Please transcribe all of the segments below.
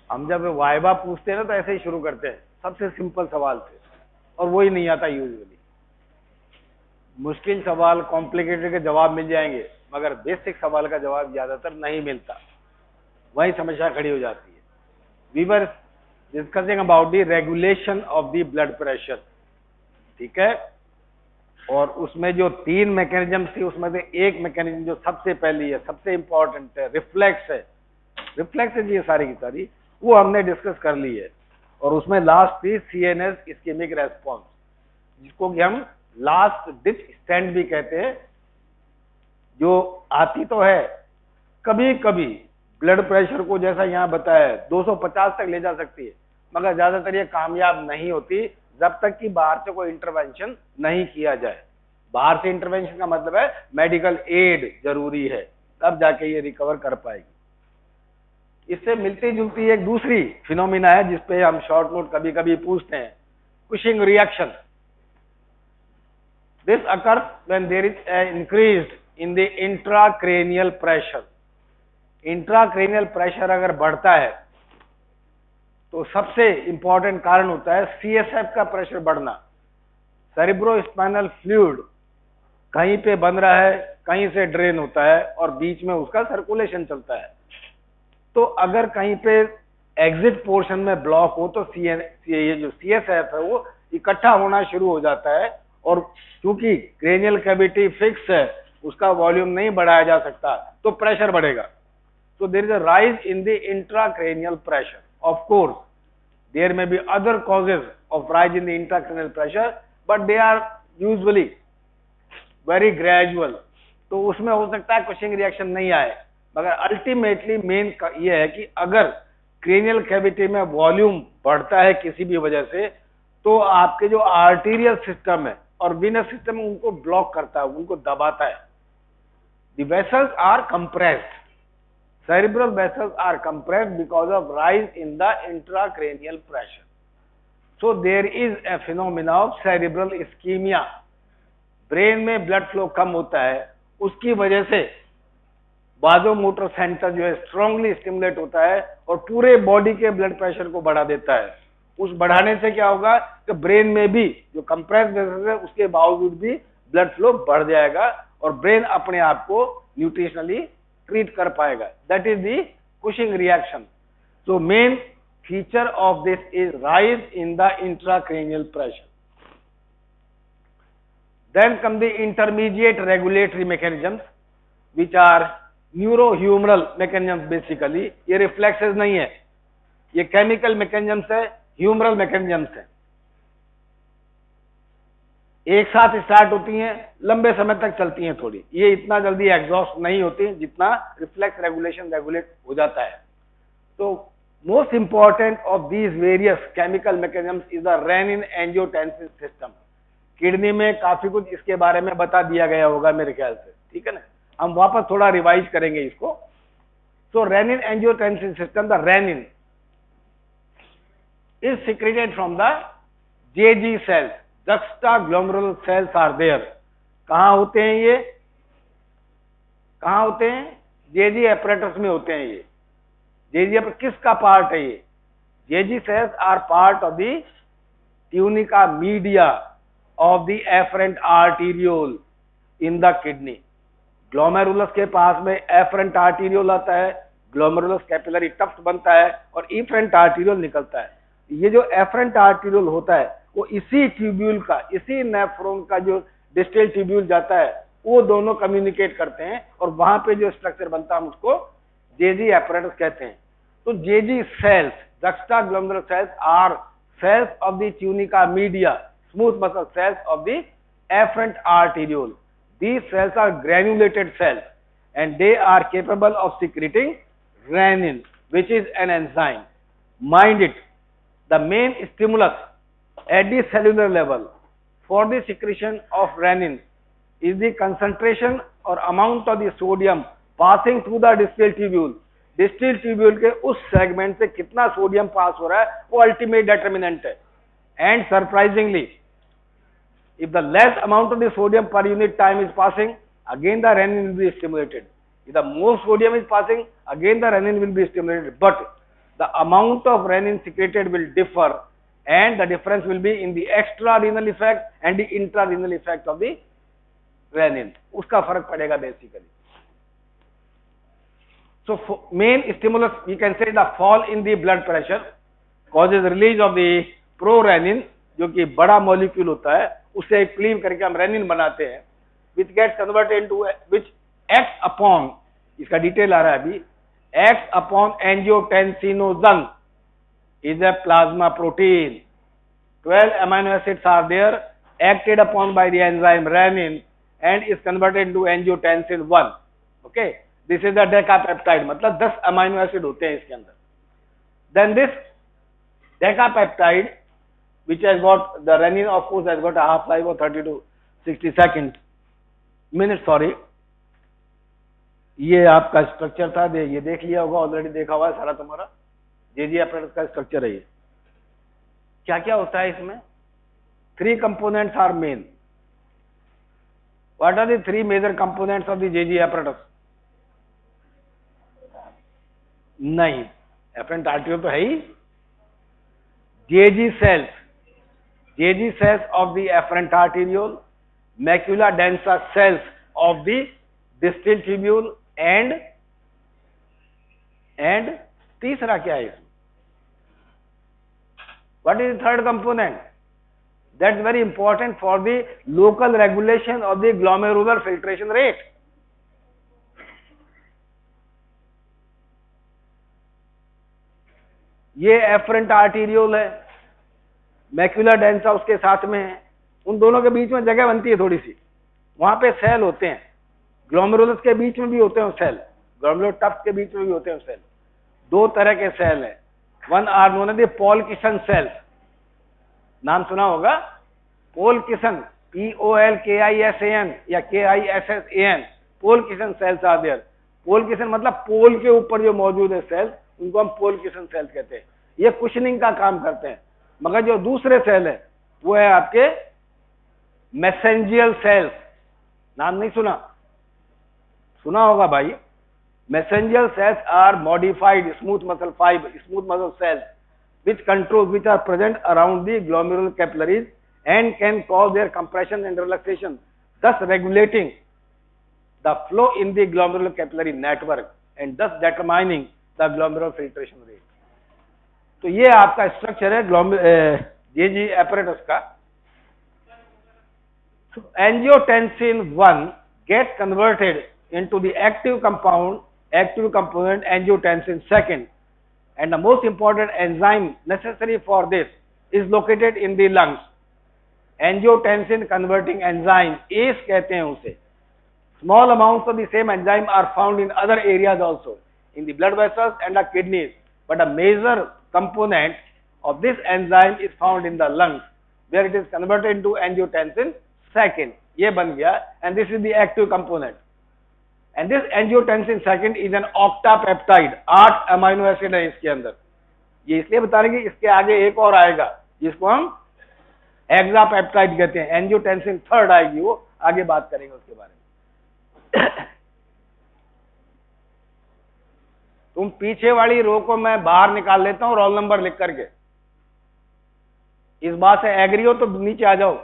हम जब वाइवा पूछते हैं ना तो ऐसे ही शुरू करते हैं सबसे सिंपल सवाल से, और वही नहीं आता यूजुअली। मुश्किल सवाल कॉम्प्लिकेटेड के जवाब मिल जाएंगे, मगर बेसिक सवाल का जवाब ज्यादातर नहीं मिलता, वही समस्या खड़ी हो जाती है। We were discussing about the regulation of the blood pressure, ठीक है। और उसमें जो 3 मैकेनिज्म थी, उसमें से एक मैकेनिज्म जो सबसे पहली है, सबसे इंपॉर्टेंट है, रिफ्लेक्स है। रिफ्लेक्स है ये सारी की सारी, वो हमने डिस्कस कर ली है। और उसमें लास्ट थी सीएनएस इस्केमिक रेस्पॉन्स, जिसको कि हम लास्ट डिच स्टैंड भी कहते हैं, जो आती तो है कभी कभी ब्लड प्रेशर को, जैसा यहाँ बताया है, 250 तक ले जा सकती है, मगर ज्यादातर ये कामयाब नहीं होती जब तक कि बाहर से कोई इंटरवेंशन नहीं किया जाए। बाहर से इंटरवेंशन का मतलब है मेडिकल एड जरूरी है, तब जाके ये रिकवर कर पाएगी। इससे मिलती जुलती एक दूसरी फिनोमिना है जिसपे हम शॉर्ट नोट कभी कभी पूछते हैं, Cushing reaction. This occurs when there is increased in the intracranial pressure. Intracranial pressure अगर बढ़ता है तो सबसे इंपॉर्टेंट कारण होता है सीएसएफ का प्रेशर बढ़ना। सेरिब्रोस्पाइनल फ्लूइड कहीं पे बन रहा है, कहीं से ड्रेन होता है, और बीच में उसका सर्कुलेशन चलता है। तो अगर कहीं पे एग्जिट पोर्शन में ब्लॉक हो तो ये जो सीएसएफ है वो इकट्ठा होना शुरू हो जाता है, और क्योंकि क्रेनियल कैविटी फिक्स है, उसका वॉल्यूम नहीं बढ़ाया जा सकता, तो प्रेशर बढ़ेगा। So there is a rise in the intracranial pressure. Of course, there may be other causes of rise in the intracranial pressure, but they are usually very gradual. तो उसमें हो सकता है कुशिंग रिएक्शन नहीं आए, मगर ultimately main ये है कि अगर क्रेनियल कैविटी में वॉल्यूम बढ़ता है किसी भी वजह से, तो आपके जो आर्टीरियल सिस्टम है और विनस सिस्टम है उनको ब्लॉक करता है, उनको दबाता है। The vessels are compressed. Cerebral vessels are compressed because of rise in the intracranial pressure. So there is a phenomena of cerebral ischemia. Brain में ब्लड फ्लो कम होता है, उसकी वजह से वाज़ोमोटर सेंटर जो है स्ट्रांगली स्टिमुलेट होता है और पूरे बॉडी के ब्लड प्रेशर को बढ़ा देता है। उस बढ़ाने से क्या होगा कि ब्रेन में भी जो कंप्रेस्ड वेसल्स है उसके बावजूद भी ब्लड फ्लो बढ़ जाएगा और ब्रेन अपने आप को न्यूट्रिशनली ट्रीट कर पाएगा। That is the Cushing reaction. So main feature of this is rise in the intracranial pressure. Then come the intermediate regulatory mechanisms which are neurohumoral mechanisms. Basically ये reflexes नहीं है, ये chemical mechanisms है, humoral mechanisms है। एक साथ start होती हैं, लंबे समय तक चलती हैं थोड़ी, ये इतना जल्दी एग्जॉस्ट नहीं होती जितना रिफ्लेक्स रेगुलेशन रेगुलेट हो जाता है। तो most important of these various chemical mechanisms is the renin angiotensin system. Kidney में काफी कुछ इसके बारे में बता दिया गया होगा मेरे ख्याल से, ठीक है ना। हम वापस थोड़ा रिवाइज करेंगे इसको। So renin angiotensin system, the renin is secreted from the JG cells. Juxtaglomerular cells are there. कहाँ होते हैं ये? कहाँ होते हैं? JG apparatus में होते हैं ये। JG apparatus किसका पार्ट है ये? JG cells are part of the tunica media of the afferent arteriole in the kidney. Glomerulus के पास में afferent arteriole आता है, glomerulus capillary tuft बनता है और efferent arteriole निकलता है। ये जो एफरेंट आर्टीरियल होता है वो इसी ट्यूब्यूल का, इसी नेफ्रॉन का जो डिस्टल ट्यूब्यूल जाता है, वो दोनों कम्युनिकेट करते हैं और वहां पे जो स्ट्रक्चर बनता है हम उसको जेजी एपरेटस कहते हैं। तो JG cells, juxtaglomerular cells are cells of the tunica media, smooth muscle cells of the afferent arteriole. These cells are granulated cells and they are capable of secreting renin, which is an enzyme. Mind it, the main stimulus at the cellular level for the secretion of renin is the concentration or amount of the sodium passing through the distal tubule. Distal tubule के उस segment से कितना sodium पास हो रहा है वो ultimate determinant है। And surprisingly, if the less amount of the sodium per unit time is passing, again the renin will be stimulated. If the more sodium is passing, again the renin will be stimulated. But the amount of renin secreted will differ, and the difference will be in the extrarenal effect and the intrarenal effect of the renin. उसका फर्क पड़ेगा basically. So main stimulus, we can say the fall in the blood pressure causes release of the prorenin, जो कि बड़ा molecule होता है, उसे cleave करके हम रेनिन बनाते हैं, which gets converted into, which acts upon, इसका डिटेल आ रहा है अभी, acts upon angiotensinogen is a plasma protein. 12 amino acids are there, acted upon by the enzyme renin and is converted into angiotensin 1. Okay, this is the decapeptide, मतलब 10 amino acid होते हैं इसके अंदर. Then this decapeptide, which has got the renin, of course, has got a half-life of 30 to 60 minutes, sorry. ये आपका structure था, ये देख लिया होगा, ऑलरेडी देखा हुआ है सारा तुम्हारा. जेजी एपरेटस का स्ट्रक्चर है ये. क्या क्या होता है इसमें? 3 components are main. What are the 3 major components of the JG apparatus? नहीं, एफरेंट आर्टियोल तो है ही. JG cells of the afferent arteriole, macula densa cells of the distal tubule, and तीसरा क्या है इसमें? What is the third component? That's very important for the local regulation of the glomerular filtration rate. ये efferent arteriole है, macula densa उसके साथ में है, उन दोनों के बीच में जगह बनती है थोड़ी सी, वहां पे सेल होते हैं, ग्लोमेरुलस के बीच में भी होते हैं सेल, ग्लोमेरुलर टफ्ट के बीच में भी होते हैं सेल. 2 तरह के सेल हैं. One are known as Polkissen cells, नाम सुना होगा, पॉलकिसन, POLKISAN या KISSAN, Polkissen cells are there. Polkissen मतलब पोल के ऊपर जो मौजूद है सेल, उनको हम पॉलकिसन सेल्स कहते हैं. ये कुशनिंग का काम करते हैं. मगर जो दूसरे सेल है वो है आपके मैसेंजियल सेल्स. नाम नहीं सुना? सुना होगा भाई. Mesangial cells are modified smooth muscle fibre, smooth muscle cells which are present around the glomerular capillaries and can cause their compression and relaxation, thus regulating the flow in the glomerular capillary network and thus determining the glomerular filtration rate. तो ये आपका structure है जेजी apparatus का. So angiotensin 1 gets converted into the active component angiotensin 2, and the most important enzyme necessary for this is located in the lungs. Angiotensin converting enzyme, ACE कहते हैं उसे. Small amounts of the same enzyme are found in other areas also, in the blood vessels and the kidneys, but a major component of this enzyme is found in the lungs, where it is converted into angiotensin 2. ये बन गया, and this is the active component. And this angiotensin 2 is an octapeptide, 8 amino acid है इसके अंदर. ये इसलिए बता रहे हैं कि इसके आगे एक और आएगा जिसको हम हेक्सापेप्टाइड कहते हैं. एंजियोटेंसिन 3 आएगी, वो आगे बात करेंगे उसके बारे में. तुम पीछे वाली रो को मैं बाहर निकाल लेता हूं रोल नंबर लिख करके. इस बात से एग्री हो तो नीचे आ जाओ.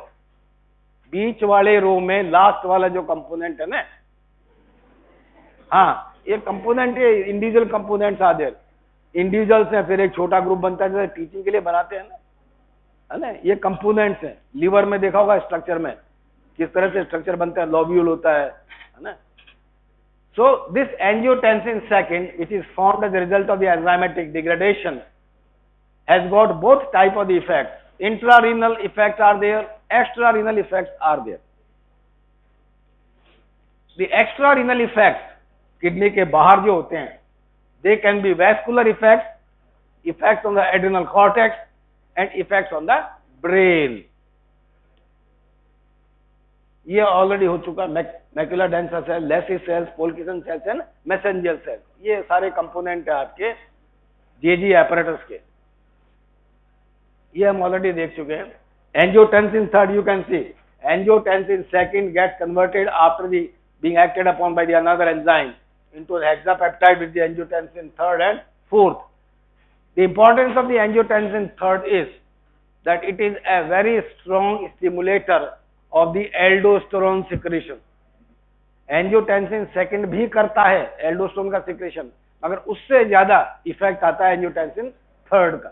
बीच वाले रो में लास्ट वाला जो कंपोनेंट है ना, हाँ, ये कंपोनेंट, ये individual components are there. Individuals हैं, फिर एक छोटा ग्रुप बनता है जैसे टीचिंग के लिए बनाते हैं ना, है ना. ये कंपोनेंट्स हैं. लीवर में देखा होगा स्ट्रक्चर में किस तरह से स्ट्रक्चर बनता है, लोब्यूल होता है ना. So this angiotensin 2, which is formed as a result of the enzymatic degradation, has got both type of the effects. Intrarenal effects are there, extrarenal effects are there. The extrarenal effects, kidney के बाहर जो होते हैं, they can be vascular effects, effects on the adrenal cortex, and effects on the brain. ये already हो चुका. Macula densa cell, Lacis cells, Polkissen cells and messenger cells, ये सारे कंपोनेंट है आपके जेजी एपरेटस के. ये हम ऑलरेडी देख चुके हैं. Angiotensin 3, you can see, angiotensin 2 get converted after the being acted upon by the another enzyme into the hexapeptide with the angiotensin 3 and 4. The importance of the angiotensin third is that it is a very strong stimulator of the aldosterone secretion. Angiotensin second भी करता है aldosterone का secretion, मगर उससे ज्यादा effect आता है angiotensin third का.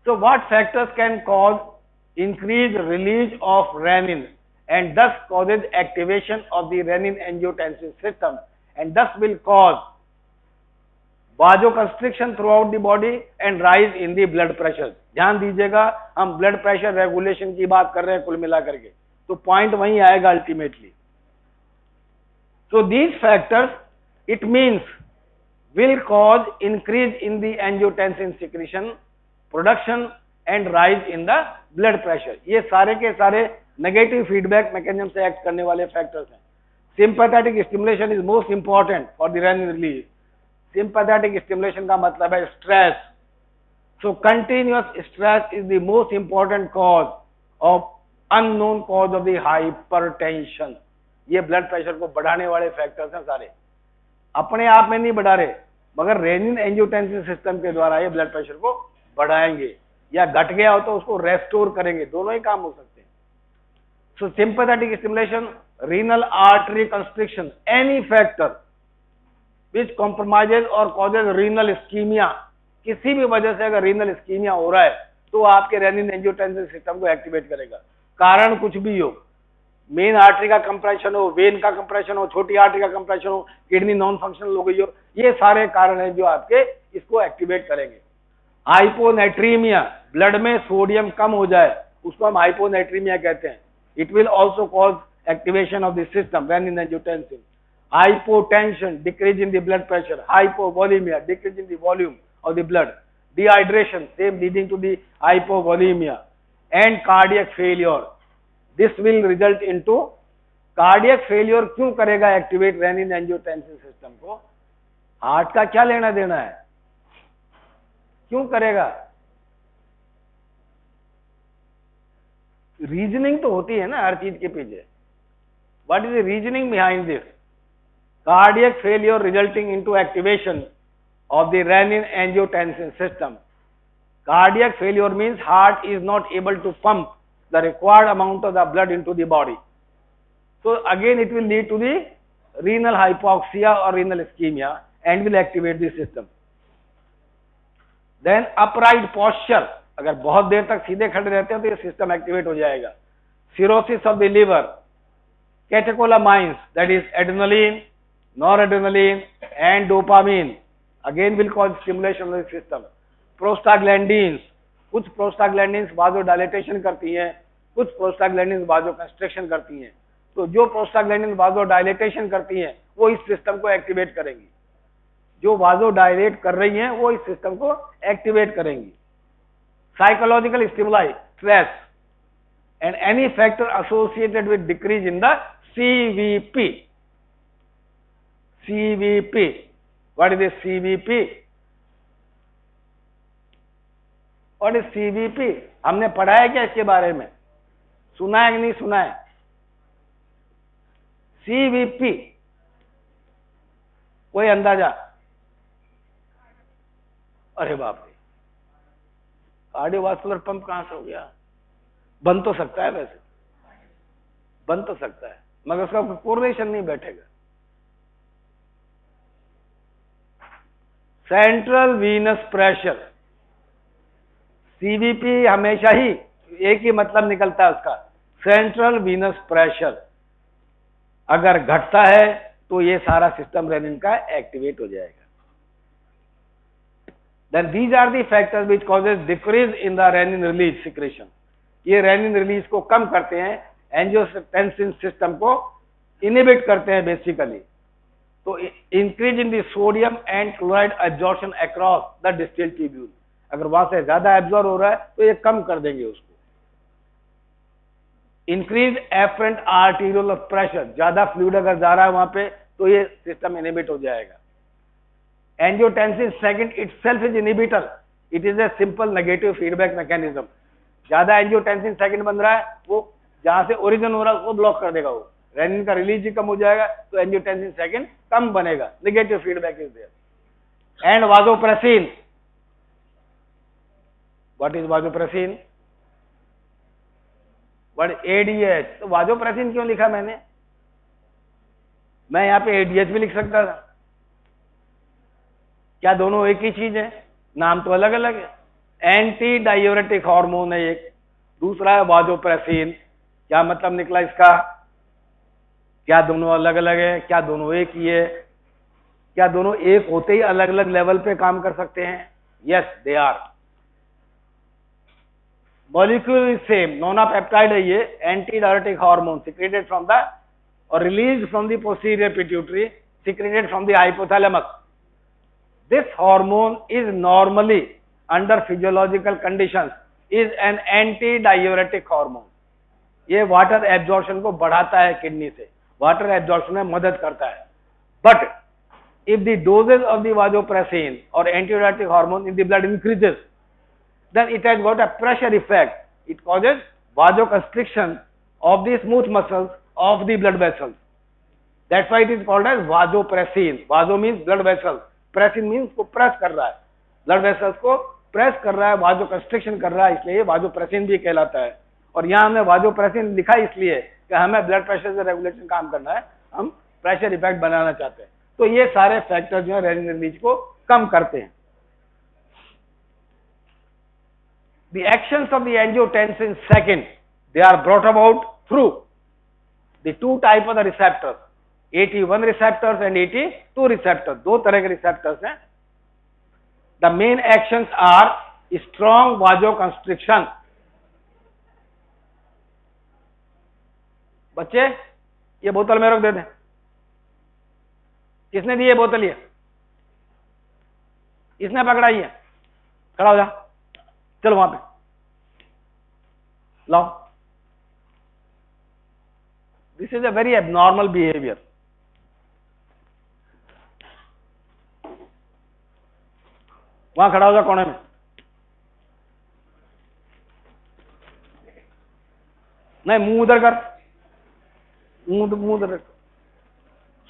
So what factors can cause increased release of renin and thus causes activation of the renin-angiotensin system and thus will cause vasoconstriction throughout the body and rise in the blood pressure. ध्यान दीजिएगा, हम blood pressure regulation की बात कर रहे हैं कुल मिला करके, तो पॉइंट वहीं आएगा ultimately. So these factors, it means, will cause increase in the angiotensin secretion, production and rise in the blood pressure. ये सारे के सारे नेगेटिव फीडबैक मैकेनिज्म से एक्ट करने वाले फैक्टर्स हैं. Sympathetic stimulation is most important for the rennin release. Sympathetic stimulation का मतलब है stress. So continuous stress is the most important cause of unknown cause of the hypertension. ये blood pressure को बढ़ाने वाले फैक्टर्स हैं सारे, अपने आप में नहीं बढ़ा रहे, मगर रेनिन एंजियोटेंसिन सिस्टम के द्वारा ये ब्लड प्रेशर को बढ़ाएंगे, या घट गया हो तो उसको रेस्टोर करेंगे. दोनों ही काम हो सकते हैं. So sympathetic stimulation, renal artery constriction, any factor which compromises और कॉजेज रीनल इस्कीमिया. किसी भी वजह से अगर रीनल इस्कीमिया हो रहा है तो आपके रेनिन एंजियोटेंसिन सिस्टम को एक्टिवेट करेगा. कारण कुछ भी हो, मेन आर्टरी का कंप्रेशन हो, वेन का कंप्रेशन हो, छोटी आर्टरी का कंप्रेशन हो, किडनी नॉन फंक्शनल हो गई हो, ये सारे कारण हैं जो आपके इसको एक्टिवेट करेंगे. हाइपोनेट्रीमिया, ब्लड में सोडियम कम हो जाए, उसको हम हाइपोनेट्रीमिया कहते हैं. It will also cause activation of the system renin angiotensin. Hypotension, decrease in the blood pressure. Hypovolemia, decrease in the volume of the blood. Dehydration, same leading to the hypovolemia. And cardiac failure, this will result into. Cardiac failure क्यों करेगा activate renin angiotensin system को? Heart का क्या लेना देना है, क्यों करेगा? रीजनिंग तो होती है ना हर चीज के पीछे. What is the reasoning behind this? Cardiac failure resulting into activation of the renin angiotensin system. Cardiac failure means heart is not able to pump the required amount of the blood into the body. So again it will lead to the renal hypoxia और renal ischemia and will activate the system. Then upright posture, अगर बहुत देर तक सीधे खड़े रहते हैं तो ये सिस्टम एक्टिवेट हो जाएगा. Cirrhosis of the liver, catecholamines that is adrenaline, noradrenaline and dopamine again will cause stimulation of the system. Prostaglandins, कुछ प्रोस्टाग्लैंडिन्स वाजोडायलेटेशन करती हैं, कुछ प्रोस्टाग्लैंडिन्स वाजोकंस्ट्रिक्शन करती हैं. तो जो प्रोस्टाग्लैंडिन वाजोडायलेटेशन करती हैं वो इस सिस्टम को एक्टिवेट करेंगी, जो वाजो डायलेट कर रही हैं वो इस सिस्टम को एक्टिवेट करेंगी. Psychological stimuli, stress and any factor associated with decrease in the CVP. CVP, what is the CVP? What is CVP? हमने पढ़ा है क्या इसके बारे में? सुना है कि नहीं सुना है? सीवीपी कोई अंदाजा? अरे बाप रे, कार्डियोवास्कुलर पंप कहां से हो गया? बन तो सकता है, वैसे बन तो सकता है, मगर उसका कोरिलेशन नहीं बैठेगा. सेंट्रल वीनस प्रेशर, सीवीपी हमेशा ही एक ही मतलब निकलता है उसका, सेंट्रल वीनस प्रेशर. अगर घटता है तो ये सारा सिस्टम रेनिन का एक्टिवेट हो जाएगा. Then these are the factors which causes decrease in the renin release secretion. ये रेनिन रिलीज को कम करते हैं, एंजियोटेंसिन सिस्टम को इनहिबिट करते हैं बेसिकली. तो increase in the sodium and chloride absorption across the distal tubule. अगर वहां से ज्यादा एब्जॉर्ब हो रहा है तो ये कम कर देंगे उसको. इंक्रीज एफरेंट आर्टीरियल प्रेशर, ज्यादा फ्लूइड अगर जा रहा है वहां पे तो ये सिस्टम इनहिबिट हो जाएगा. Angiotensin second itself is inhibitor, it is a simple negative feedback mechanism. ज्यादा एंजियोटेंसिन सेकंड बन रहा है, वो जहां से ओरिजिन हो रहा है उसको ब्लॉक कर देगा. वो रेनिन का रिलीज ही कम हो जाएगा तो एंजियोटेंसिन सेकंड कम बनेगा. Negative feedback is there. and vasopressin. What is vasopressin? What is ADH? तो vasopressin क्यों लिखा मैंने? मैं यहाँ पे ADH भी लिख सकता था। क्या दोनों एक ही चीज है? नाम तो अलग अलग है। एंटी डायूरेटिक हार्मोन है एक, दूसरा है वाजोप्रेसिन। क्या मतलब निकला इसका? क्या दोनों अलग अलग है? क्या दोनों एक ही है? क्या दोनों एक होते ही अलग अलग लेवल पे काम कर सकते हैं? Yes, they are. Molecule is same, nonapeptide है ये, anti diuretic hormone secreted from the और released from the posterior pituitary, secreted from the hypothalamus. This hormone is normally under physiological conditions is an anti-diuretic hormone. ये water absorption को बढ़ाता है kidney से, water absorption में मदद करता है। But if the doses of the vasopressin or antidiuretic hormone in the blood increases, then it has got a pressure effect. It causes vasoconstriction of the smooth muscles of the blood vessels. That's why it is called as vasopressin. Vaso means blood vessels. Pressin means को press कर रहा है, blood vessels को press कर रहा है, वाजो constriction कर रहा है, इसलिए वाजोप्रेसिन भी कहलाता है। और यहाँ हमने वाजोप्रेसिन लिखा इसलिए कि हमें ब्लड प्रेशर से रेगुलेशन काम करना है, हम प्रेशर इफेक्ट बनाना चाहते हैं। तो ये सारे फैक्टर जो है रेनिन रिलीज को कम करते हैं। The actions of the angiotensin second, they are brought about through the two type of the receptors, AT1 receptors and AT2 receptors, दो तरह के रिसेप्टर्स हैं। The main actions are strong vasoconstriction। बच्चे ये बोतल में रख देते हैं। किसने दी ये बोतल? ये इसने पकड़ाई है। खड़ा हो जा, चलो वहां पे लाओ। This is a very abnormal behavior। वहां खड़ा हो जा कोने में। नहीं, मुंह उधर कर, मुंह उधर।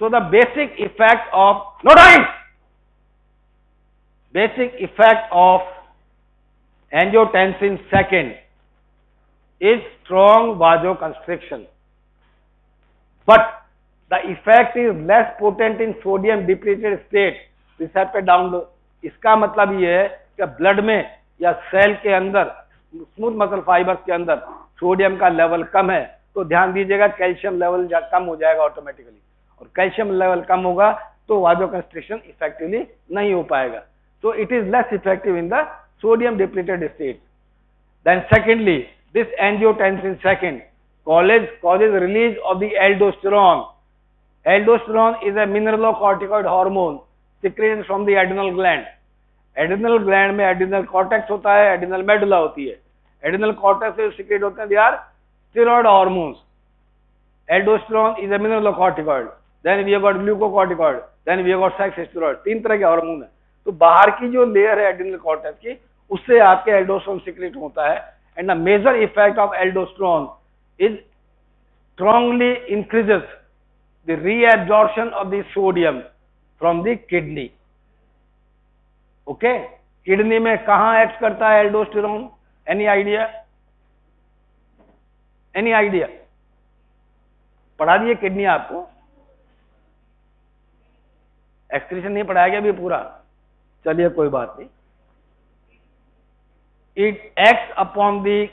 So the basic effect of basic effect of angiotensin second is strong vasoconstriction, but the effect is less potent in sodium depleted state, receptor down। इसका मतलब ये है कि ब्लड में या सेल के अंदर, स्मूथ मसल फाइबर्स के अंदर सोडियम का लेवल कम है, तो ध्यान दीजिएगा कैल्शियम लेवल कम हो जाएगा ऑटोमेटिकली, और कैल्शियम लेवल कम होगा तो वाजोकंस्ट्रिक्शन इफेक्टिवली नहीं हो पाएगा। So it is less effective in the sodium depleted state. Then secondly, this angiotensin second causes release of the aldosterone. Aldosterone is a mineralocorticoid hormone secreted from the adrenal gland. Adrenal gland में adrenal cortex होता है, adrenal medulla होती है। Adrenal cortex से secrete होते हैं, they are steroid hormones. Aldosterone is a mineralocorticoid, then we have got glucocorticoid, then we have got sex steroid. तीन तरह के हार्मोन है। तो बाहर की जो लेयर है एड्रिनल कॉर्टेक्स की, उससे आपके एल्डोस्टेरोन सीक्रेट होता है। And the major effect of aldosterone is strongly increases the reabsorption of the sodium from the kidney. Okay, kidney में कहां एक्ट करता है aldosterone? Any idea? Any idea? पढ़ा दिए किडनी आपको? एक्सक्रीशन नहीं पढ़ाया गया अभी पूरा? चलिए कोई बात नहीं। It acts upon the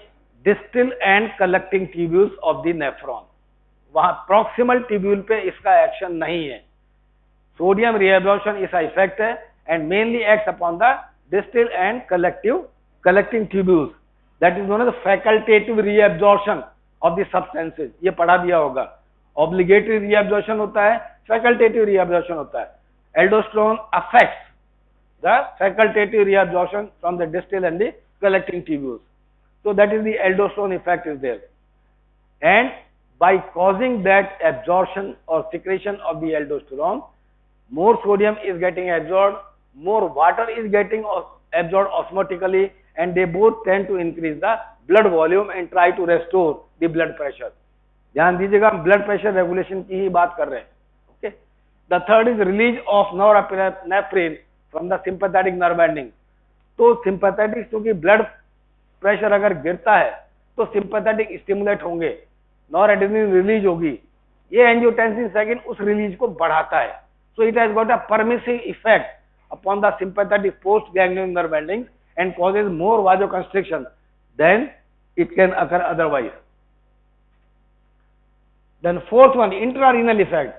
distal end collecting tubules of the nephron. वहां प्रॉक्सिमल ट्यूब्यूल पे इसका एक्शन नहीं है। सोडियम रीएब्जॉर्प्शन इसका इफेक्ट है and mainly acts upon the distal and collecting tubules, that is known as the facultative reabsorption of the substances। ये पढ़ा दिया होगा। obligatory reabsorption होता है, facultative reabsorption होता है। aldosterone affects the facultative reabsorption from the distal and the collecting tubules, so that is the aldosterone effect is there, and by causing that absorption or secretion of the aldosterone, more sodium is getting absorbed, more water is getting absorbed osmotically, and they both tend to increase the blood volume and try to restore the blood pressure। ध्यान दीजिएगा, हम blood pressure regulation की ही बात कर रहे हैं। Okay, the third is release of norepinephrine from the sympathetic nerve ending. तो sympathetic, क्योंकि ब्लड प्रेशर अगर गिरता है तो सिंपैथेटिक स्टिमुलेट होंगे, नॉरएड्रेनालिन रिलीज होगी, ये एंजियोटेंसिन सेकंड उस रिलीज को बढ़ाता है। So it has got a permissive effect upon the sympathetic post ganglion nerve ending and causes more vasoconstriction than it can occur otherwise. Then fourth one, intrarenal effect,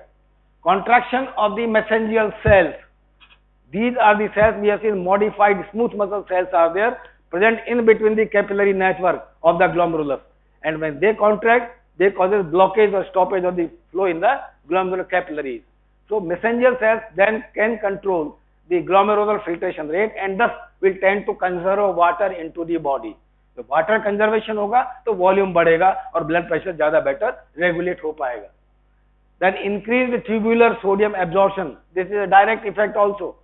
contraction of the mesangial cells. These are the cells we have seen, modified smooth muscle cells are there present in between the capillary network of the glomerulus, and when they contract they causes blockage or stoppage of the flow in the glomerular capillaries. So mesangial cells then can control the glomerular filtration rate and thus will tend to conserve water into the body. तो water conservation होगा तो volume बढ़ेगा और blood pressure ज्यादा better regulate हो पाएगा। Then increase the tubular sodium absorption. This is a direct effect also.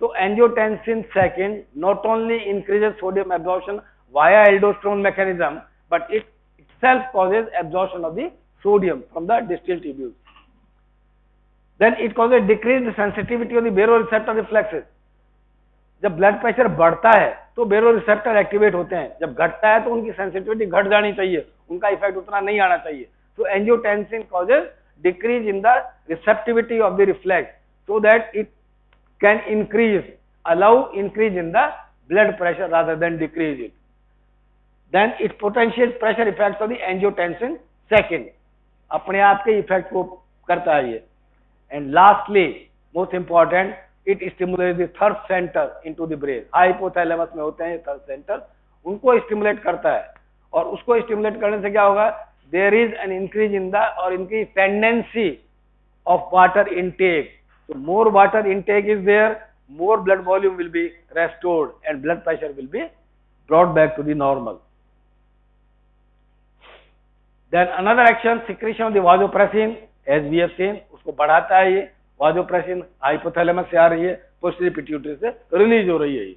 So angiotensin second not only increases sodium absorption via aldosterone mechanism, but it itself causes absorption of the sodium from the distal tubules. Then it causes decreased sensitivity of the baroreceptor reflexes. जब blood pressure बढ़ता है तो बेरोरिसेप्टर activate होते हैं, जब घटता है तो उनकी सेंसिटिविटी घट जानी चाहिए, उनका इफेक्ट उतना नहीं आना चाहिए। So angiotensin causes decrease in the receptivity of the reflex so that it can allow increase in the blood pressure rather than decrease it. Then it potentiates pressure effects of the angiotensin second, अपने आप के effect को करता है ये। And lastly, most important, it stimulates the thirst center into the brain. Hypothalamus में होते हैं थर्स्ट सेंटर, उनको स्टिमुलेट करता है, और उसको स्टिमुलेट करने से क्या होगा, there is an increase in the or increased tendency of water intake. So more water intake is there, more blood volume will be restored and blood pressure will be brought back to the normal. Then another action, secretion of the vasopressin, as we have seen, उसको बढ़ाता है ये वाजोप्रेसिन, hypothalamus से आ रही है, posterior pituitary से release हो रही है ये।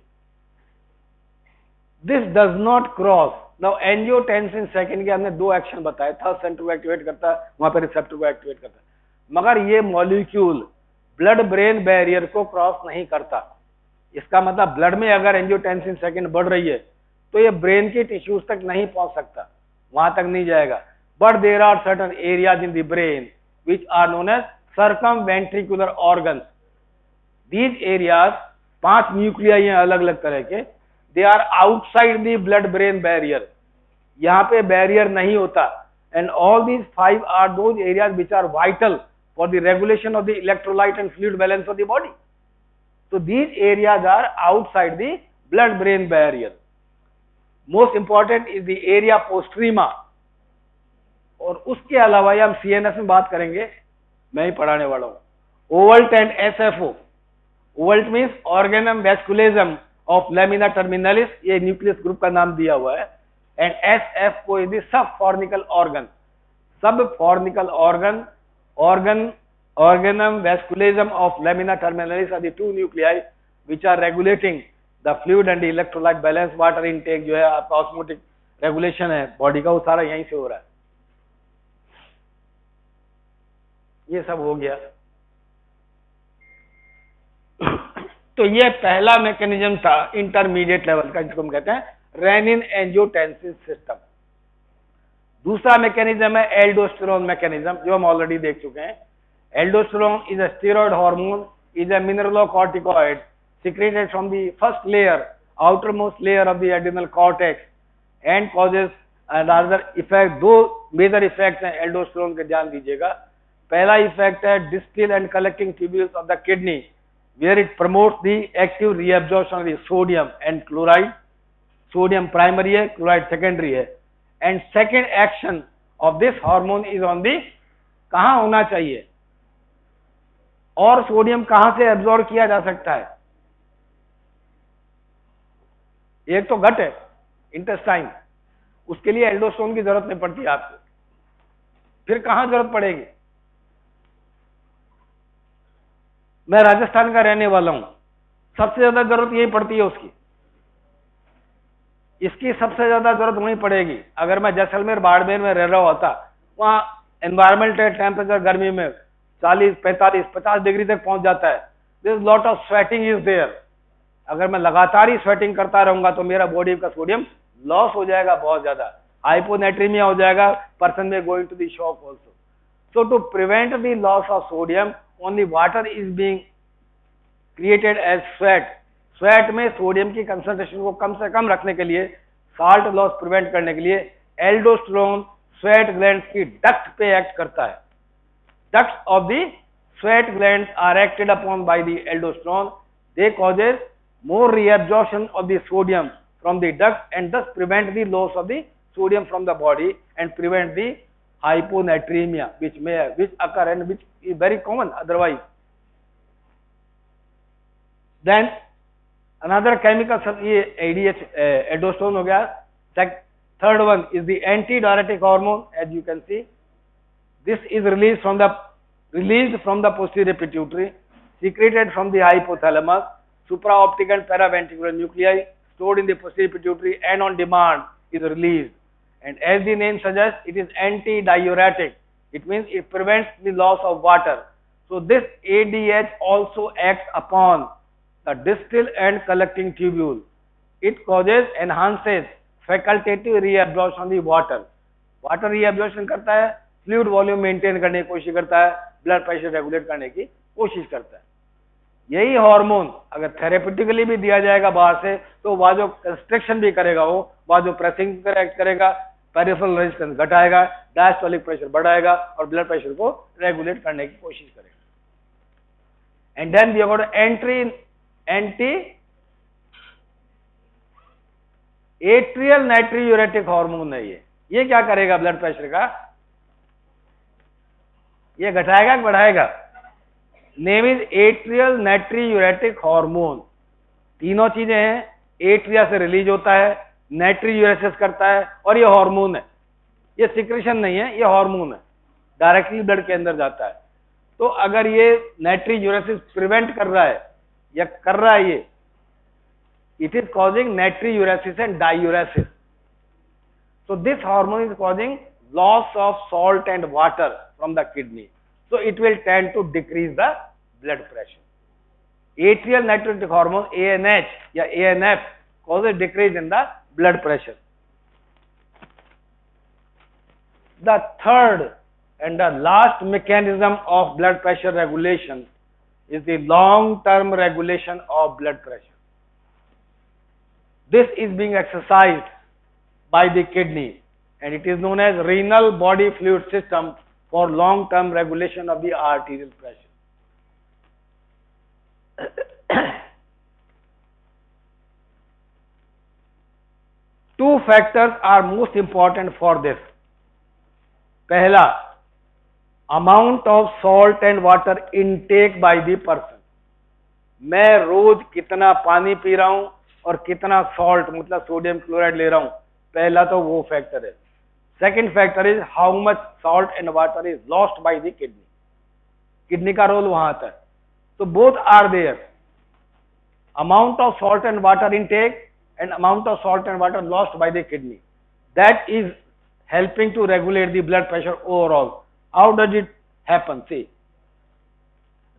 This does not cross. Now angiotensin second के हमने दो एक्शन बताए, थर्ड सेंटर को एक्टिवेट करता है, वहां पे रिसेप्टर को एक्टिवेट करता है, मगर ये मॉलिक्यूल ब्लड ब्रेन बैरियर को क्रॉस नहीं करता। इसका मतलब ब्लड में अगर एंजियोटेंसिन सेकंड बढ़ रही है तो ये ब्रेन के टिश्यूज तक नहीं पहुंच सकता, वहां तक नहीं जाएगा। But there are certain areas in the brain which are known as circumventricular organs. These areas, 5 nuclei हैं अलग अलग तरह के, they are outside the blood brain barrier. यहाँ पे बैरियर नहीं होता, and all these 5 are those areas which are vital for the regulation of the electrolyte and fluid balance of the body. So these areas are outside the blood brain barrier. Most important is the area postrema. और उसके अलावा हम CNS में बात करेंगे, मैं ही पढ़ाने वाला हूं। OVLT and SFO. OVLT means organum vasculosum of lamina terminalis, ये न्यूक्लियस ग्रुप का नाम दिया हुआ है, and SFO is the sub फॉर्निकल organ. Subfornical organum vasculosum of lamina terminalis are the 2 nuclei which are regulating the fluid and electrolyte balance, water intake जो है आपका osmotic regulation है बॉडी का, वो सारा यहीं से हो रहा है। ये सब हो गया। तो ये पहला मैकेनिज्म था इंटरमीडिएट लेवल का, जिसको हम कहते हैं रेनिन एंजियोटेंसिन सिस्टम। दूसरा मैकेनिज्म है एल्डोस्टेरोन मैकेनिज्म, जो हम ऑलरेडी देख चुके हैं। Aldosterone is a steroid hormone, is a mineralocorticoid secreted from the first layer, outermost layer of the adrenal cortex, and causes another effect। दो मेजर इफेक्ट्स हैं aldosterone के, ध्यान दीजिएगा। पहला इफेक्ट है distal and collecting tubules of the kidney, where it promotes the active reabsorption of the sodium and chloride. Sodium primary है, chloride secondary है। And second action of this hormone is on the, कहां होना चाहिए और sodium कहां से absorb किया जा सकता है। एक तो गट है, इंटेस्टाइन, उसके लिए एल्डोस्टेरोन की जरूरत नहीं पड़ती आपको। फिर कहां जरूरत पड़ेगी। मैं राजस्थान का रहने वाला हूं, सबसे ज्यादा जरूरत यही पड़ती है उसकी। इसकी सबसे ज्यादा जरूरत वहीं पड़ेगी। अगर मैं जैसलमेर बाड़मेर में रह रहा होता, वहां एनवायरमेंटल टेम्परेचर गर्मी में 40, 45, 50 डिग्री तक पहुंच जाता है। This lot of sweating is there, अगर मैं लगातार ही स्वेटिंग करता रहूंगा तो मेरा बॉडी का सोडियम लॉस हो जाएगा बहुत ज्यादा, हाइपोनेट्रीमिया हो जाएगा, पर्सन में going to the shock also. So to prevent the loss of sodium, only water is being created as sweat. Sweat में सोडियम की कंसंट्रेशन को कम से कम रखने के लिए, साल्ट लॉस प्रिवेंट करने के लिए एल्डोस्टेरोन स्वेट ग्लैंड्स की डक्ट पे एक्ट करता है. Ducts of the sweat glands are acted upon by the aldosterone. They causes more reabsorption of the sodium from the duct and thus prevent the loss of the sodium from the body and prevent the hyponatremia which occur and which is very common otherwise. Then another chemical, ये ADH aldosterone हो गया. Third one is the antidiuretic hormone. As you can see, this is released from the posterior pituitary, secreted from the hypothalamus, supraoptic and paraventricular nuclei, stored in the posterior pituitary, and on demand is released. And as the name suggests, it is antidiuretic. It means it prevents the loss of water. So this ADH also acts upon the distal and collecting tubule. It causes, enhances facultative reabsorption of the water. Water reabsorption करता है, fluid volume maintain करने की कोशिश करता है, blood pressure regulate करने की कोशिश करता है. यही हार्मोन अगर थेरेपेटिकली भी दिया जाएगा बाहर से तो वाजो कंस्ट्रक्शन भी करेगा, वो वाजो प्रेसिंग करेक्ट करेगा, पेरिफेरल रेजिस्टेंस घटाएगा, डायस्टोलिक प्रेशर बढ़ाएगा और ब्लड प्रेशर को रेगुलेट करने की कोशिश करेगा. And then we have got anti atrial natriuretic hormone है. ये क्या करेगा ब्लड प्रेशर का? ये घटाएगा कि बढ़ाएगा? Name is atrial natriuretic hormone. तीनों चीजें हैं, एट्रिया से रिलीज होता है, नाइट्रियूरेसिस करता है और ये हार्मोन है. ये सिक्रेशन नहीं है, ये हार्मोन है, डायरेक्टली ब्लड के अंदर जाता है. तो अगर ये नाइट्रियूरेसिस प्रिवेंट कर रहा है या कर रहा है, ये it is causing natriuresis and diuresis. So this hormone is causing loss of salt and water from the kidney. So it will tend to decrease the blood pressure. Atrial natriuretic hormone ANH या ANF causes decrease in the blood pressure. The third and the last mechanism of blood pressure regulation is the long-term regulation of blood pressure. This is being exercised by the kidney and it is known as renal body fluid system for long-term regulation of the arterial pressure. Two factors are most important for this. पहला, amount of salt and water intake by the person. मैं रोज कितना पानी P रहा हूं और कितना salt मतलब sodium chloride ले रहा हूं, पहला तो वो फैक्टर है. Second factor is how much salt and water is lost by the kidney. Kidney का रोल वहां आता है. तो both are there, amount of salt and water intake and amount of salt and water lost by the kidney, that is helping to regulate the blood pressure overall. How does it happen? See,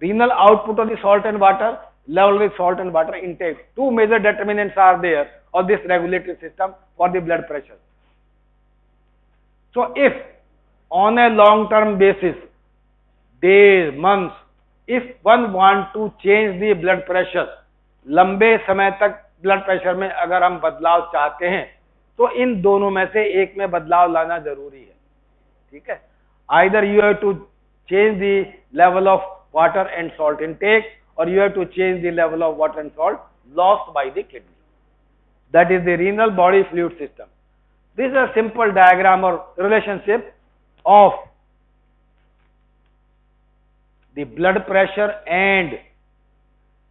renal output of the salt and water, level of salt and water intake. Two major determinants are there of this regulatory system for the blood pressure. So if on a long term basis, days, months, if one want to change the blood pressure, लंबे समय तक blood pressure में अगर हम बदलाव चाहते हैं तो इन दोनों में से एक में बदलाव लाना जरूरी है. ठीक है, either you have to change the level of water and salt intake or you have to change the level of water and salt lost by the kidney. That is the renal body fluid system. This is a simple diagram or relationship of the blood pressure and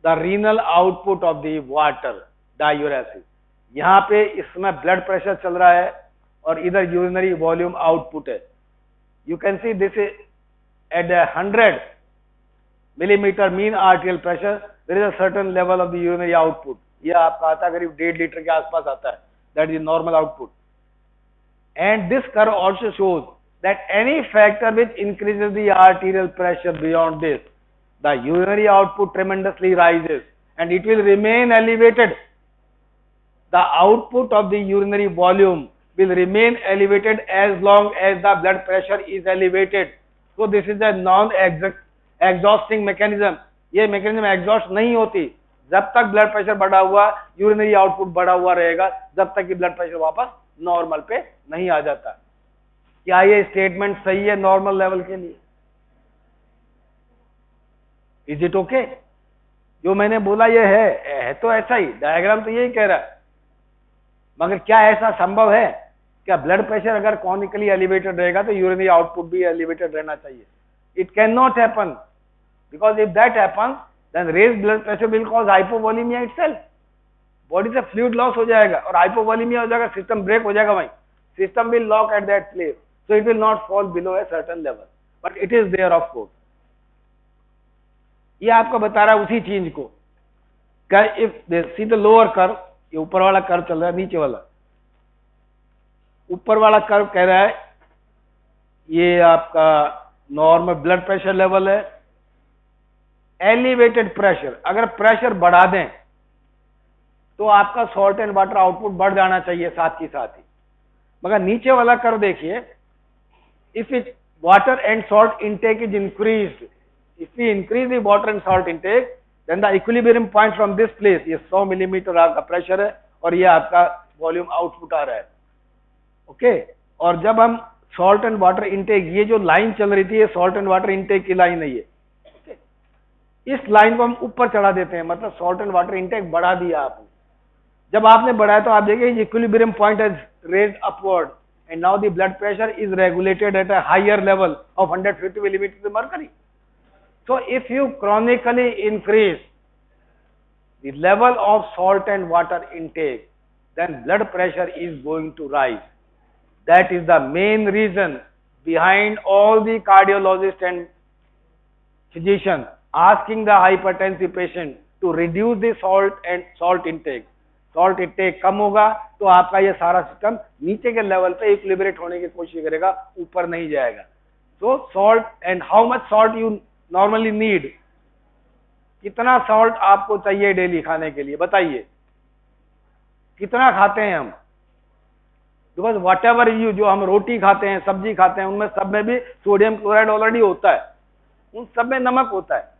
the renal output of the water, diuresis. यहाँ पे इसमें blood pressure चल रहा है और इधर urinary volume output है. You can see this eight 100 millimeter mean arterial pressure, there is a certain level of the urinary output. यह आपका आता है करीब 1.5 लीटर के आसपास आता है. That is normal output. And this curve also shows that any factor which increases the arterial pressure beyond this, the urinary output tremendously rises and it will remain elevated. The output of the urinary volume will remain elevated as long as the blood pressure is elevated. So this is a non-exhausting mechanism. ये mechanism exhaust नहीं होती. जब तक blood pressure बढ़ा हुआ, urinary output बढ़ा हुआ रहेगा, जब तक कि ब्लड प्रेशर वापस नॉर्मल पे नहीं आ जाता. क्या ये स्टेटमेंट सही है नॉर्मल लेवल के लिए? Is it okay? जो मैंने बोला ये है तो ऐसा ही, डायग्राम तो यही कह रहा है. मगर क्या ऐसा संभव है? क्या ब्लड प्रेशर अगर कॉनिकली एलिवेटेड रहेगा तो यूरिनरी आउटपुट भी एलिवेटेड रहना चाहिए? It can not happen, because if that happens then raised blood pressure will cause hypovolemia itself. Body से फ्लूइड लॉस हो जाएगा और हाइपोवोलेमिया हो जाएगा, सिस्टम ब्रेक हो जाएगा भाई. System will lock at that place, so it will not fall below a certain level, but it is there of course. ये आपको बता रहा है उसी चीज को. If see the lower curve, ये ऊपर वाला कर्व चल रहा है, नीचे वाला. ऊपर वाला कर्व कह रहा है ये आपका नॉर्मल ब्लड प्रेशर लेवल है. एलिवेटेड प्रेशर, अगर प्रेशर बढ़ा दें तो आपका सॉल्ट एंड वाटर आउटपुट बढ़ जाना चाहिए साथ ही साथ ही. मगर नीचे वाला कर्व देखिए, if it water and salt intake is increased, if we increase the water and salt intake, then the equilibrium point from this place, ये 100 मिलीमीटर आपका प्रेशर है और ये आपका वॉल्यूम आउटपुट आ रहा है. ओके, और जब हम सॉल्ट एंड वाटर इनटेक, ये जो लाइन चल रही थी ये सॉल्ट एंड वाटर इनटेक की लाइन है ये. इस लाइन को हम ऊपर चढ़ा देते हैं, मतलब सॉल्ट एंड वाटर इनटेक बढ़ा दिया आपने. जब आपने बढ़ाया तो आप देखिए equilibrium point has raised upward and now the blood pressure is regulated at a higher level of 150 millimetre mercury. So if you chronically increase the level of salt and water intake, then blood pressure is going to rise. That is the main reason behind all the cardiologist and physicians asking the hypertensive patient to reduce the salt intake. Salt intake कम होगा तो आपका ये सारा system नीचे के level पे equilibrate होने की कोशिश करेगा, ऊपर नहीं जाएगा. So salt and how much salt you normally need, कितना सॉल्ट आपको चाहिए डेली खाने के लिए बताइए, कितना खाते हैं हम? बिकॉज वट एवर यू, जो हम रोटी खाते हैं, सब्जी खाते हैं, उनमें सब में भी सोडियम क्लोराइड ऑलरेडी होता है, उन सब में नमक होता है.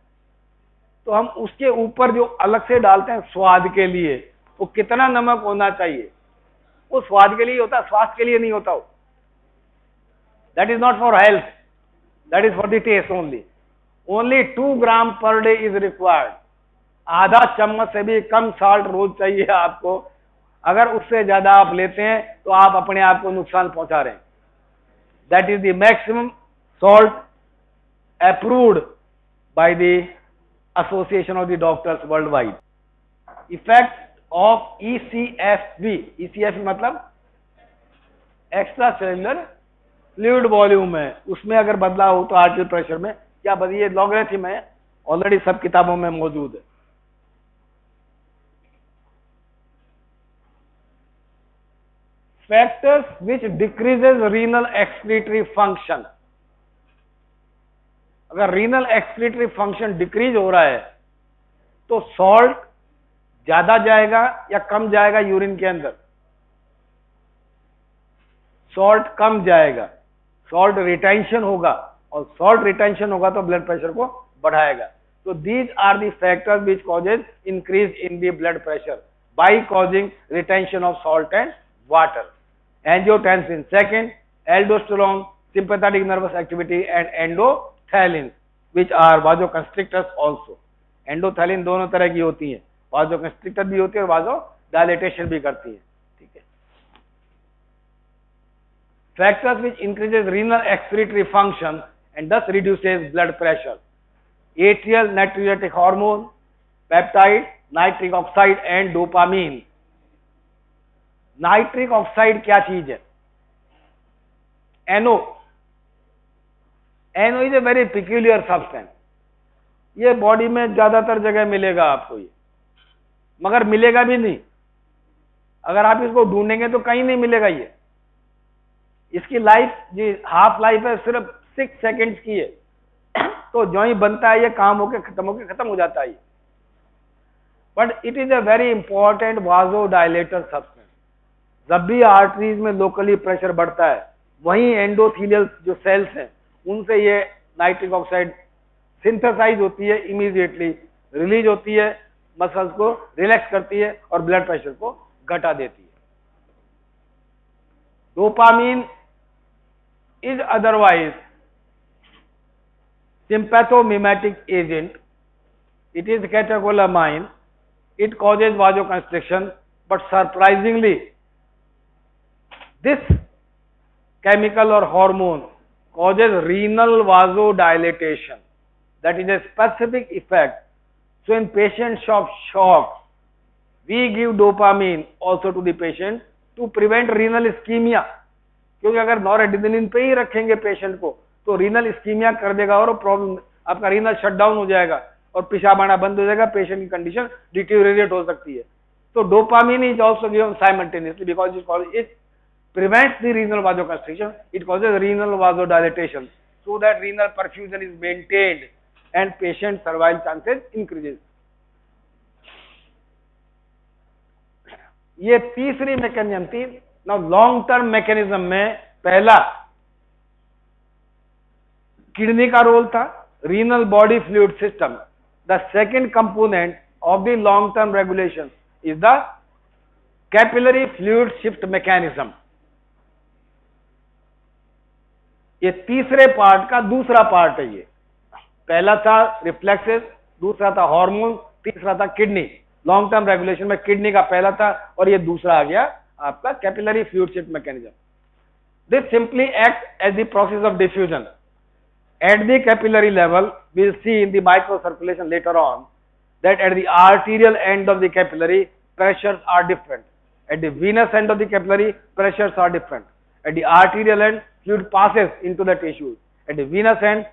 तो हम उसके ऊपर जो अलग से डालते हैं स्वाद के लिए, वो कितना नमक होना चाहिए? वो स्वाद के लिए होता है, स्वास्थ्य के लिए नहीं होता. वो that is not for health, that is for the taste only. Only 2 gram per day is required. आधा चम्मच से भी कम साल्ट रोज चाहिए आपको. अगर उससे ज्यादा आप लेते हैं तो आप अपने आप को नुकसान पहुंचा रहे हैं. That is the maximum salt approved by the Association of the Doctors worldwide. Effect of ECFV, ECFV मतलब एक्स्ट्रा सेलुलर फ्लूइड वॉल्यूम है, उसमें अगर बदलाव हो तो आर्टियल प्रेशर में क्या बदलिए? ये लॉगरिथम है, ऑलरेडी सब किताबों में मौजूद है. फैक्टर्स विच डिक्रीजेज रीनल एक्सक्रीटरी फंक्शन. अगर रीनल एक्सक्रीटरी फंक्शन डिक्रीज हो रहा है तो सॉल्ट ज्यादा जाएगा या कम जाएगा यूरिन के अंदर? सॉल्ट कम जाएगा, सॉल्ट रिटेंशन होगा, और सॉल्ट रिटेंशन होगा तो ब्लड प्रेशर को बढ़ाएगा. तो these are the factors which causes increase in the blood pressure by causing retention of salt and water. Angiotensin second, aldosterone, sympathetic nervous activity and endothelin which are vasoconstrictors also. Endothelin दोनों तरह की होती हैं, वाजोकंस्ट्रिक्टर भी होती है और वाजोडायलेटेशन भी करती है. ठीक है. Factors which increases renal excretory function and thus reduces blood pressure. Atrial natriuretic hormone, peptide, nitric oxide and dopamine. Nitric oxide क्या चीज है? NO. NO is a very peculiar substance. ये बॉडी में ज्यादातर जगह मिलेगा आपको ये, मगर मिलेगा भी नहीं. अगर आप इसको ढूंढेंगे तो कहीं नहीं मिलेगा ये. इसकी लाइफ जी हाफ लाइफ है सिर्फ 6 सेकेंड्स की है. तो जो ही बनता है ये काम होके खत्म हो जाता है. But it is a very important vasodilator substance. जब भी आर्टरीज में लोकली प्रेशर बढ़ता है, वहीं एंडोथीलियल जो सेल्स हैं उनसे ये नाइट्रिक ऑक्साइड सिंथेसाइज होती है, इमीडिएटली रिलीज होती है, मसल्स को रिलैक्स करती है और ब्लड प्रेशर को घटा देती है। Dopamine is otherwise sympathomimetic agent. It is catecholamine. It causes vasoconstriction, but surprisingly, this chemical or hormone causes renal vasodilatation. That is a specific effect. So in patients of shock, we give dopamine also to the patient to prevent renal ischemia. क्योंकि अगर नॉरेड्रेनालिन पे ही रखेंगे patient को तो renal ischemia कर देगा और problem, आपका रीनल शटडाउन हो जाएगा और पेशाब आना बंद हो जाएगा, पेशेंट की कंडीशन डिटेरियोरेट हो सकती है। तो dopamine is also given simultaneously because it prevents the renal vasoconstriction, it causes renal vasodilatation so that renal perfusion is maintained and patient survival chances increases. ये तीसरी मैकेनिज्म थी। नाउ लॉन्ग टर्म मैकेनिज्म में पहला kidney का role था, renal body fluid system. The second component of the long term regulation is the capillary fluid shift mechanism. ये तीसरे part का दूसरा पार्ट है। ये पहला था रिफ्लेक्सेस, दूसरा था हार्मोन, तीसरा था किडनी। लॉन्ग टर्म रेगुलेशन में किडनी का पहला था और ये दूसरा आ गया आपका capillary fluid shift mechanism. This simply act as the process of diffusion at the capillary level. We'll see in the microcirculation later on that at the arterial end of the capillary pressures are different, at the venous end of the capillary pressures are different. At the arterial end fluid passes into the tissues, at the venous end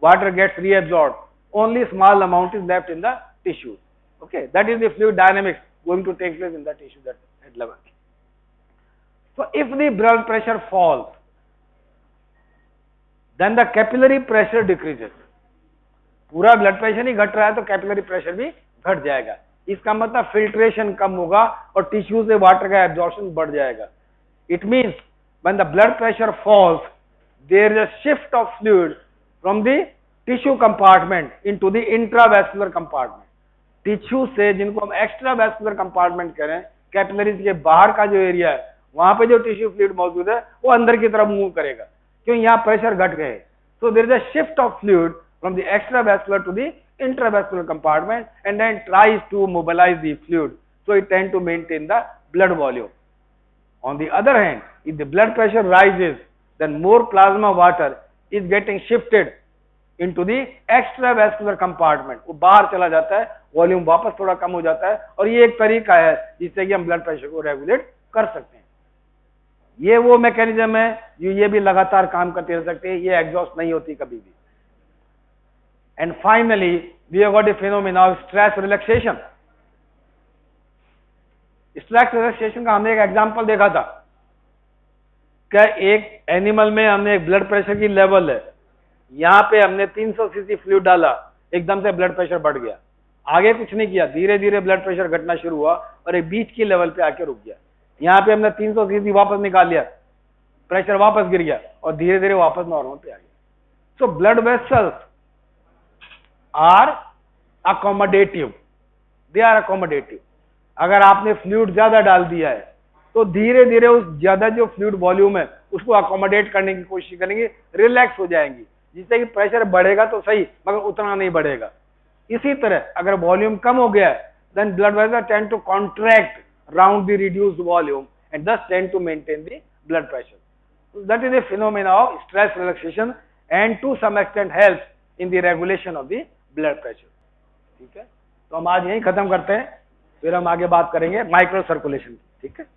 water gets reabsorbed, only small amount is left in the tissues. Okay, that is the fluid dynamics going to take place in the tissue that at level. So if the blood pressure falls, then the capillary pressure decreases. पूरा blood pressure ही घट रहा है तो capillary pressure भी घट जाएगा। इसका मतलब फिल्ट्रेशन कम होगा और टिश्यू से वाटर का एब्जॉर्प्शन बढ़ जाएगा। It means when the blood pressure falls there is a shift of fluid from the tissue compartment into the intravascular compartment. Tissue से, जिनको हम एक्स्ट्रा वैस्कुलर कंपार्टमेंट कह रहे हैं, कैपिलरीज के बाहर का जो एरिया है वहां पे जो टिश्यू फ्लूइड मौजूद है वो अंदर की तरफ मूव करेगा क्योंकि यहाँ प्रेशर घट गए। So there is a shift of fluid from the extravascular to the intravascular compartment and then tries to mobilize the fluid, so it tends to maintain the blood volume. On the other hand, if the blood pressure rises, then more plasma water is getting shifted into the extravascular compartment. वो बाहर चला जाता है, volume वापस थोड़ा कम हो जाता है और ये एक तरीका है जिससे कि हम ब्लड प्रेशर को रेगुलेट कर सकते हैं। ये वो मैकेनिज्म है जो ये भी लगातार काम करते रह सकते हैं, ये एग्जॉस्ट नहीं होती कभी भी। And finally, we have got a phenomena of stress relaxation. Stress relaxation का हमने एक एग्जांपल देखा था क्या एक एनिमल में हमने एक ब्लड प्रेशर की लेवल है, यहाँ पे हमने 300 सीसी फ्लूइड डाला, एकदम से ब्लड प्रेशर बढ़ गया, आगे कुछ नहीं किया, धीरे धीरे ब्लड प्रेशर घटना शुरू हुआ और एक बीच की लेवल पे आके रुक गया। यहाँ पे हमने 300 सीसी वापस निकाल लिया, प्रेशर वापस गिर गया और धीरे धीरे वापस नॉर्मल पे आ गया। So blood vessels are accommodative, they are accommodative. अगर आपने फ्लूइड ज्यादा डाल दिया है तो धीरे धीरे उस ज्यादा जो फ्लूइड वॉल्यूम है उसको अकोमोडेट करने की कोशिश करेंगे, रिलैक्स हो जाएंगी, जिससे कि प्रेशर बढ़ेगा तो सही मगर उतना नहीं बढ़ेगा। इसी तरह अगर वॉल्यूम कम हो गया है then blood vessel tend to contract round the reduced volume and thus tend to maintain the blood pressure. So that is a phenomena of stress relaxation and to some extent helps in the regulation of the blood pressure. ठीक है, तो हम आज यही खत्म करते हैं, फिर हम आगे बात करेंगे माइक्रो सर्कुलेशन की। ठीक है।